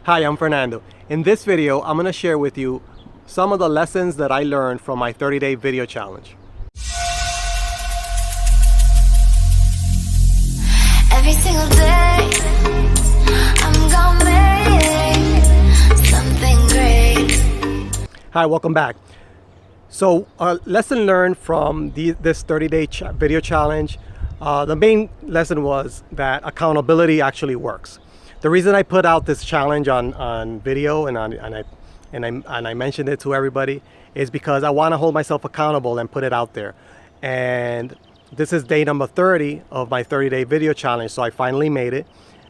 Hi, I'm Fernando. In this video, I'm going to share with you some of the lessons that I learned from my 30-day video challenge. Every single day, I'm gonna make something great. Hi, welcome back. So, a lesson learned from this 30-day video challenge, the main lesson was that accountability actually works. The reason I put out this challenge on video and I mentioned it to everybody is because I want to hold myself accountable and put it out there. And this is day number 30 of my 30-day video challenge, so I finally made it.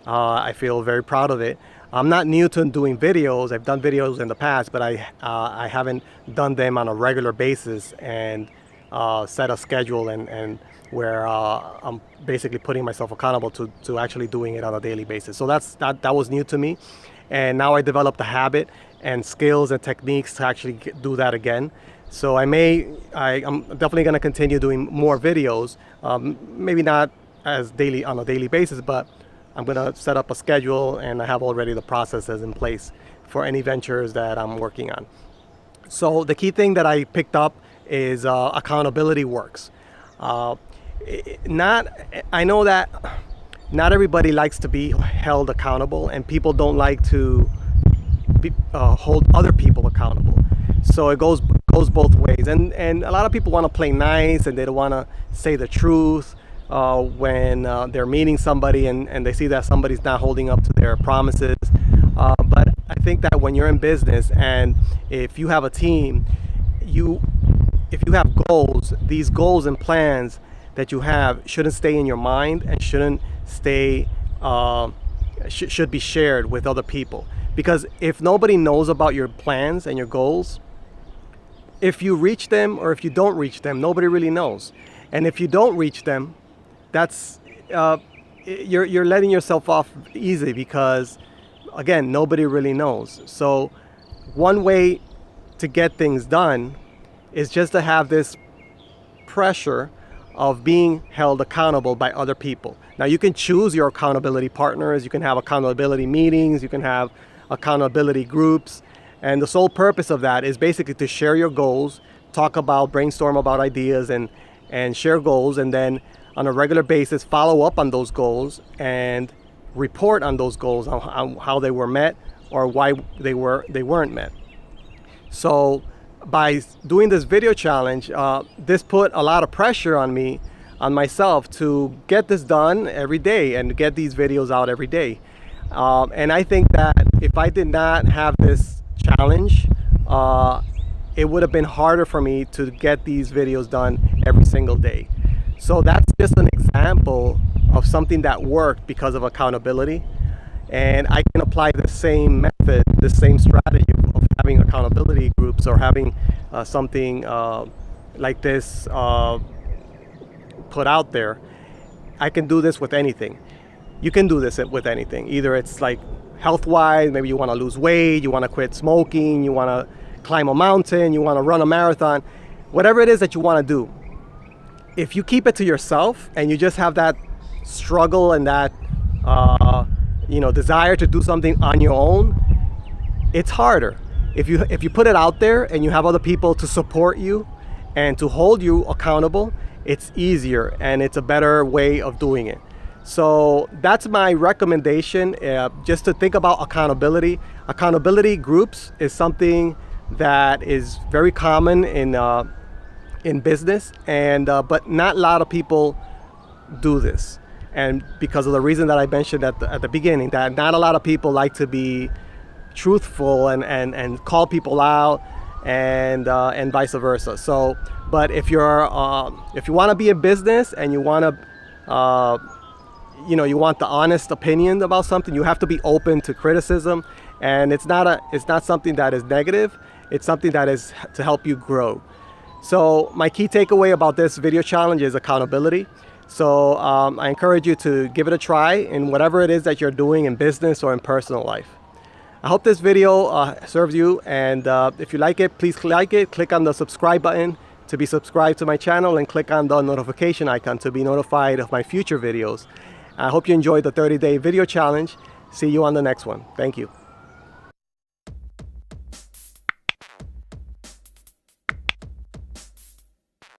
I feel very proud of it. I'm not new to doing videos. I've done videos in the past, but I haven't done them on a regular basis and set a schedule and where I'm basically putting myself accountable to actually doing it on a daily basis. So that was new to me, and now I developed a habit and skills and techniques to actually do that again. So I'm definitely going to continue doing more videos, maybe not on a daily basis, but I'm going to set up a schedule, and I have already the processes in place for any ventures that I'm working on. So the key thing that I picked up is accountability works. I know that not everybody likes to be held accountable, and people don't like to hold other people accountable. So it goes both ways, and a lot of people want to play nice and they don't want to say the truth when they're meeting somebody and they see that somebody's not holding up to their promises. But I think that when you're in business and if you have a team, if you have goals, these goals and plans that you have shouldn't stay in your mind and shouldn't stay should be shared with other people. Because if nobody knows about your plans and your goals, if you reach them or if you don't reach them, nobody really knows. And if you don't reach them, that's you're letting yourself off easy, because again, nobody really knows. So one way to get things done is just to have this pressure of being held accountable by other people. Now, you can choose your accountability partners, you can have accountability meetings, you can have accountability groups, and the sole purpose of that is basically to share your goals, brainstorm about ideas and share goals, and then on a regular basis follow up on those goals and report on those goals, on how they were met or why they weren't met. So by doing this video challenge, this put a lot of pressure on myself to get this done every day and get these videos out every day. And I think that if I did not have this challenge, it would have been harder for me to get these videos done every single day. So that's just an example of something that worked because of accountability. And I can apply the same method, the same strategy of having accountability groups or having something like this put out there. I can do this with anything. You can do this with anything. Either it's like health-wise, maybe you want to lose weight, you want to quit smoking, you want to climb a mountain, you want to run a marathon, whatever it is that you want to do. If you keep it to yourself and you just have that struggle and that desire to do something on your own, it's harder. If you put it out there and you have other people to support you and to hold you accountable, it's easier and it's a better way of doing it. So that's my recommendation, just to think about accountability. Accountability groups is something that is very common in business, and but not a lot of people do this. And because of the reason that I mentioned at the beginning, that not a lot of people like to be truthful and call people out, and vice versa. So, but if you want to be in business and you want to you want the honest opinion about something, you have to be open to criticism, and it's not something that is negative. It's something that is to help you grow. So my key takeaway about this video challenge is accountability. So I encourage you to give it a try in whatever it is that you're doing in business or in personal life. I hope this video serves you, and if you like it, please like it. Click on the subscribe button to be subscribed to my channel, and click on the notification icon to be notified of my future videos. I hope you enjoyed the 30-day video challenge. See you on the next one. Thank you.